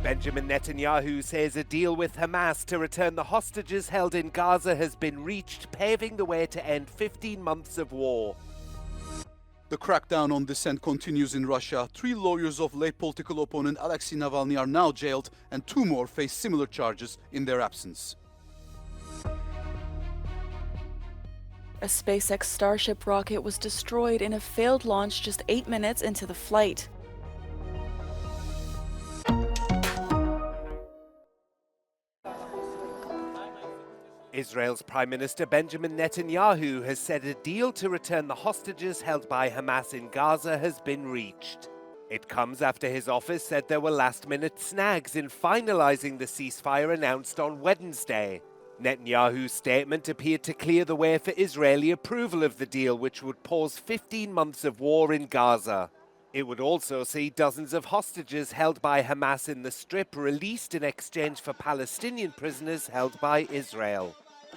Benjamin Netanyahu says a deal with Hamas to return the hostages held in Gaza has been reached, paving the way to end 15 months of war. The crackdown on dissent continues in Russia. 3 lawyers of late political opponent Alexei Navalny are now jailed, and 2 more face similar charges in their absence. A SpaceX Starship rocket was destroyed in a failed launch just 8 minutes into the flight. Israel's Prime Minister Benjamin Netanyahu has said a deal to return the hostages held by Hamas in Gaza has been reached. It comes after his office said there were last-minute snags in finalizing the ceasefire announced on Wednesday. Netanyahu's statement appeared to clear the way for Israeli approval of the deal, which would pause 15 months of war in Gaza. It would also see dozens of hostages held by Hamas in the Strip released in exchange for Palestinian prisoners held by Israel.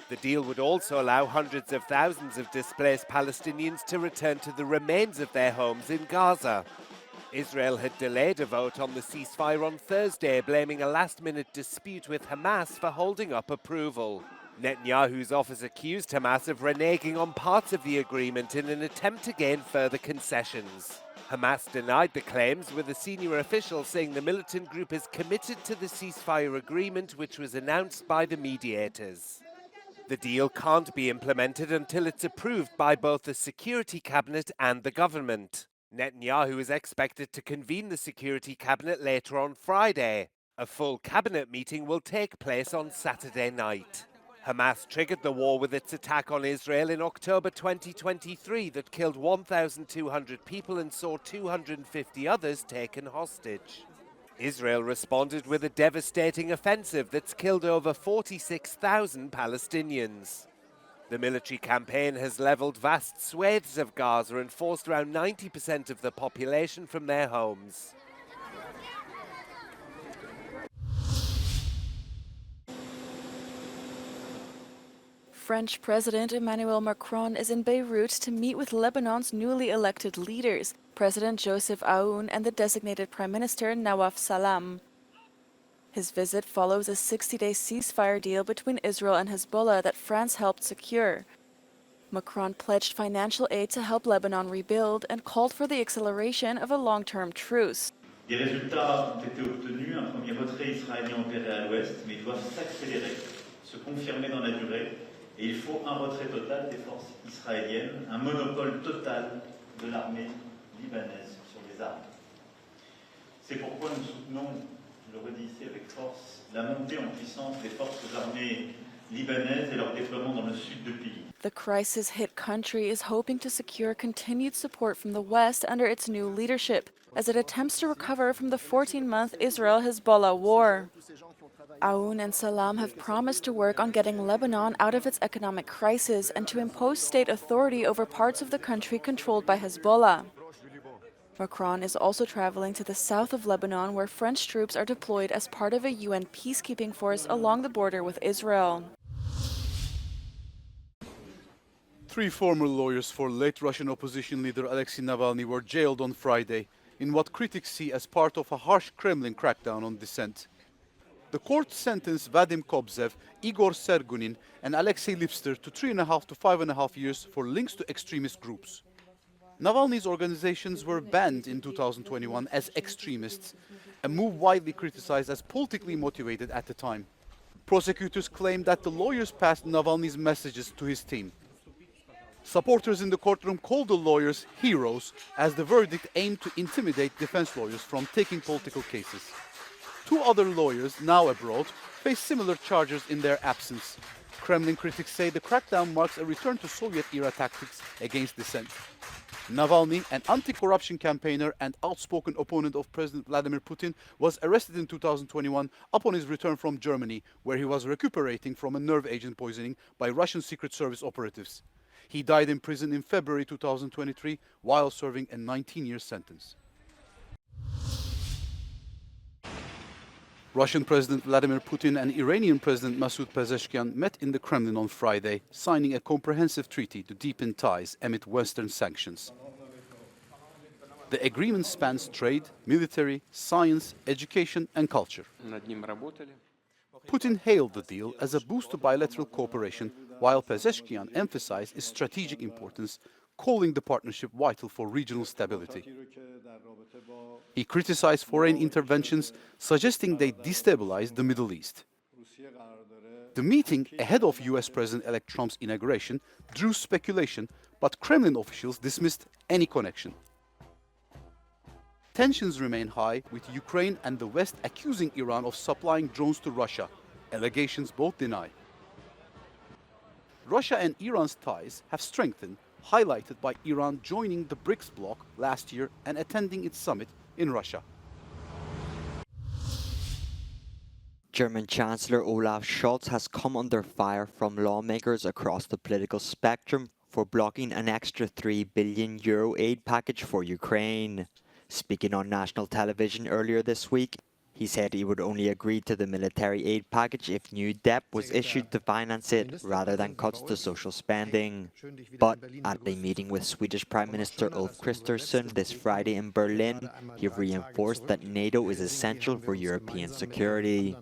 The deal would also allow hundreds of thousands of displaced Palestinians to return to the remains of their homes in Gaza. Israel had delayed a vote on the ceasefire on Thursday, blaming a last-minute dispute with Hamas for holding up approval. Netanyahu's office accused Hamas of reneging on parts of the agreement in an attempt to gain further concessions. Hamas denied the claims, with a senior official saying the militant group is committed to the ceasefire agreement, which was announced by the mediators. The deal can't be implemented until it's approved by both the Security Cabinet and the government. Netanyahu is expected to convene the Security Cabinet later on Friday. A full cabinet meeting will take place on Saturday night. Hamas triggered the war with its attack on Israel in October 2023 that killed 1,200 people and saw 250 others taken hostage. Israel responded with a devastating offensive that's killed over 46,000 Palestinians. The military campaign has leveled vast swathes of Gaza and forced around 90% of the population from their homes. French President Emmanuel Macron is in Beirut to meet with Lebanon's newly elected leaders, President Joseph Aoun and the designated Prime Minister Nawaf Salam. His visit follows a 60-day ceasefire deal between Israel and Hezbollah that France helped secure. Macron pledged financial aid to help Lebanon rebuild and called for the acceleration of a long-term truce. Des résultats ont été obtenus, un premier retrait israélien opéré à l'ouest, mais ils doivent s'accélérer, se confirmer dans la durée, et il faut un retrait total des forces israéliennes, un monopole total de l'armée libanaise sur les armes. C'est pourquoi nous soutenons, je le redis ici avec force, la montée en puissance des forces armées libanaises et leur déploiement dans le sud du pays. The crisis-hit country is hoping to secure continued support from the West under its new leadership, as it attempts to recover from the 14-month Israel-Hezbollah war. Aoun and Salam have promised to work on getting Lebanon out of its economic crisis and to impose state authority over parts of the country controlled by Hezbollah. Macron is also traveling to the south of Lebanon, where French troops are deployed as part of a UN peacekeeping force along the border with Israel. 3 former lawyers for late Russian opposition leader Alexei Navalny were jailed on Friday in what critics see as part of a harsh Kremlin crackdown on dissent. The court sentenced Vadim Kobzev, Igor Sergunin and Alexei Lipster to 3.5 to 5.5 years for links to extremist groups. Navalny's organizations were banned in 2021 as extremists, a move widely criticized as politically motivated at the time. Prosecutors claimed that the lawyers passed Navalny's messages to his team. Supporters in the courtroom called the lawyers heroes, as the verdict aimed to intimidate defense lawyers from taking political cases. 2 other lawyers, now abroad, face similar charges in their absence. Kremlin critics say the crackdown marks a return to Soviet-era tactics against dissent. Navalny, an anti-corruption campaigner and outspoken opponent of President Vladimir Putin, was arrested in 2021 upon his return from Germany, where he was recuperating from a nerve agent poisoning by Russian Secret Service operatives. He died in prison in February 2023 while serving a 19-year sentence. Russian President Vladimir Putin and Iranian President Masoud Pezeshkian met in the Kremlin on Friday, signing a comprehensive treaty to deepen ties amid Western sanctions. The agreement spans trade, military, science, education and culture. Putin hailed the deal as a boost to bilateral cooperation, while Pezeshkian emphasized its strategic importance, calling the partnership vital for regional stability. He criticized foreign interventions, suggesting they destabilize the Middle East. The meeting ahead of US President-elect Trump's inauguration drew speculation, but Kremlin officials dismissed any connection. Tensions remain high, with Ukraine and the West accusing Iran of supplying drones to Russia, allegations both deny. Russia and Iran's ties have strengthened, highlighted by Iran joining the BRICS bloc last year and attending its summit in Russia. German Chancellor Olaf Scholz has come under fire from lawmakers across the political spectrum for blocking an extra €3 billion aid package for Ukraine. Speaking on national television earlier this week, he said he would only agree to the military aid package if new debt was issued to finance it, rather than cuts to social spending. But at a meeting with Swedish Prime Minister Ulf Kristersson this Friday in Berlin, he reinforced that NATO is essential for European security.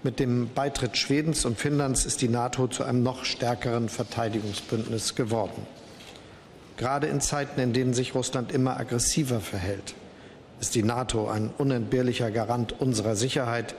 Mit dem Beitritt Schwedens und Finnlands ist die NATO zu einem noch stärkeren Verteidigungsbündnis geworden. Gerade in Zeiten, in denen sich Russland immer aggressiver verhält, ist die NATO ein unentbehrlicher Garant unserer Sicherheit.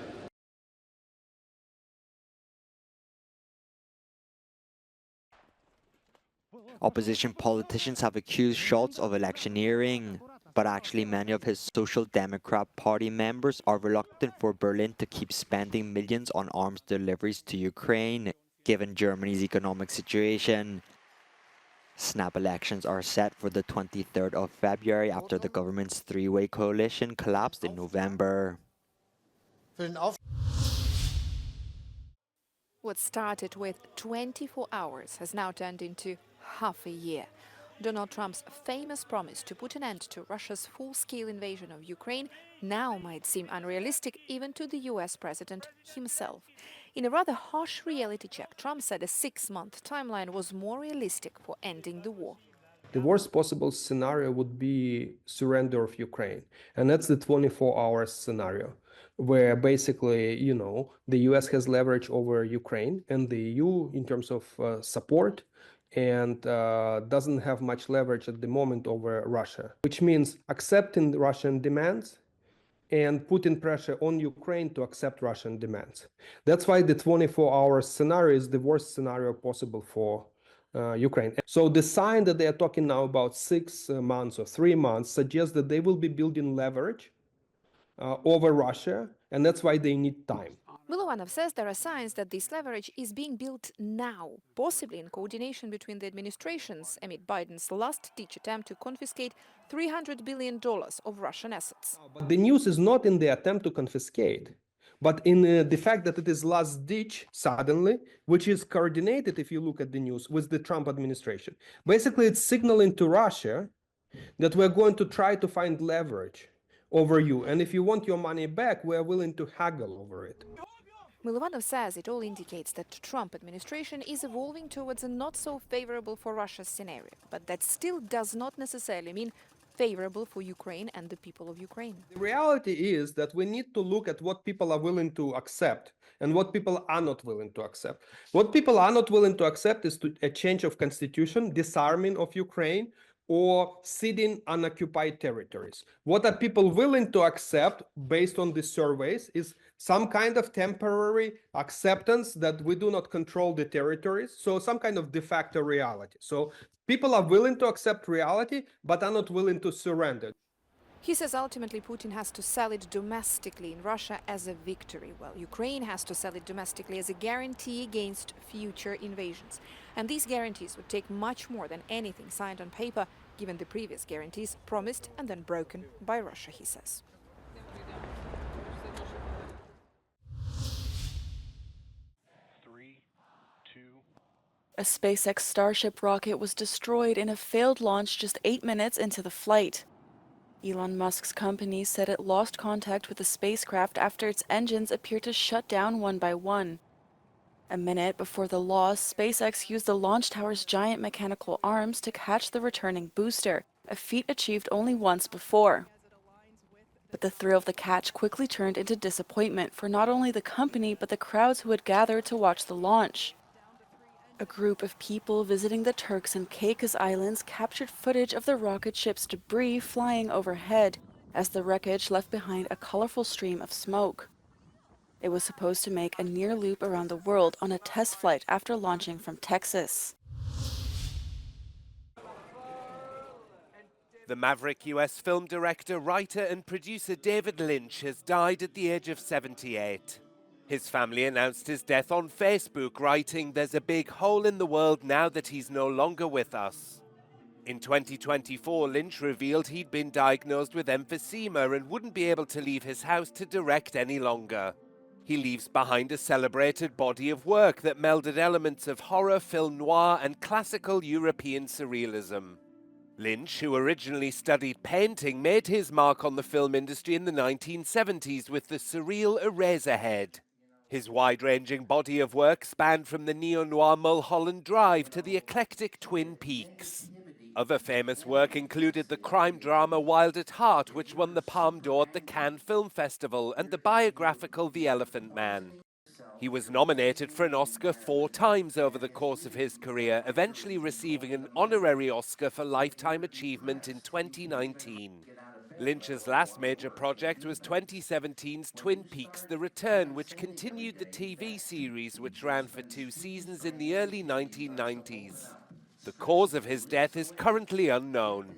Opposition politicians have accused Scholz of electioneering, but actually many of his Social Democrat Party members are reluctant for Berlin to keep spending millions on arms deliveries to Ukraine, given Germany's economic situation. Snap elections are set for the 23rd of February after the government's three-way coalition collapsed in November. What started with 24 hours has now turned into half a year. Donald Trump's famous promise to put an end to Russia's full-scale invasion of Ukraine now might seem unrealistic even to the US president himself. In a rather harsh reality check, Trump said a 6-month timeline was more realistic for ending the war. The worst possible scenario would be surrender of Ukraine, and that's the 24-hour scenario, where basically, the US has leverage over Ukraine and the EU in terms of support, and doesn't have much leverage at the moment over Russia, which means accepting Russian demands and putting pressure on Ukraine to accept Russian demands. That's why the 24-hour scenario is the worst scenario possible for Ukraine. So the sign that they are talking now about 6 months or 3 months suggests that they will be building leverage over Russia, and that's why they need time. Milovanov says there are signs that this leverage is being built now, possibly in coordination between the administrations amid Biden's last-ditch attempt to confiscate $300 billion of Russian assets. But the news is not in the attempt to confiscate, but in the fact that it is last-ditch suddenly, which is coordinated, if you look at the news, with the Trump administration. Basically, it's signaling to Russia that we're going to try to find leverage over you, and if you want your money back, we're willing to haggle over it. Milovanov says it all indicates that the Trump administration is evolving towards a not so favorable for Russia scenario, but that still does not necessarily mean favorable for Ukraine and the people of Ukraine. The reality is that we need to look at what people are willing to accept and what people are not willing to accept. What people are not willing to accept is a change of constitution, disarming of Ukraine, or ceding unoccupied territories. What are people willing to accept based on the surveys is some kind of temporary acceptance that we do not control the territories, so some kind of de facto reality. So people are willing to accept reality, but are not willing to surrender. He says ultimately Putin has to sell it domestically in Russia as a victory, while Ukraine has to sell it domestically as a guarantee against future invasions. And these guarantees would take much more than anything signed on paper, given the previous guarantees promised and then broken by Russia, he says. A SpaceX Starship rocket was destroyed in a failed launch just 8 minutes into the flight. Elon Musk's company said it lost contact with the spacecraft after its engines appeared to shut down one by one. A minute before the loss, SpaceX used the launch tower's giant mechanical arms to catch the returning booster, a feat achieved only once before. But the thrill of the catch quickly turned into disappointment for not only the company but the crowds who had gathered to watch the launch. A group of people visiting the Turks and Caicos Islands captured footage of the rocket ship's debris flying overhead as the wreckage left behind a colorful stream of smoke. It was supposed to make a near loop around the world on a test flight after launching from Texas. The maverick US film director, writer and producer David Lynch has died at the age of 78. His family announced his death on Facebook, writing, "There's a big hole in the world now that he's no longer with us." In 2024, Lynch revealed he'd been diagnosed with emphysema and wouldn't be able to leave his house to direct any longer. He leaves behind a celebrated body of work that melded elements of horror, film noir, and classical European surrealism. Lynch, who originally studied painting, made his mark on the film industry in the 1970s with the surreal Eraserhead. His wide-ranging body of work spanned from the neo-noir Mulholland Drive to the eclectic Twin Peaks. Other famous work included the crime drama Wild at Heart, which won the Palme d'Or at the Cannes Film Festival, and the biographical The Elephant Man. He was nominated for an Oscar 4 times over the course of his career, eventually receiving an honorary Oscar for Lifetime Achievement in 2019. Lynch's last major project was 2017's Twin Peaks: The Return, which continued the TV series, which ran for 2 seasons in the early 1990s. The cause of his death is currently unknown.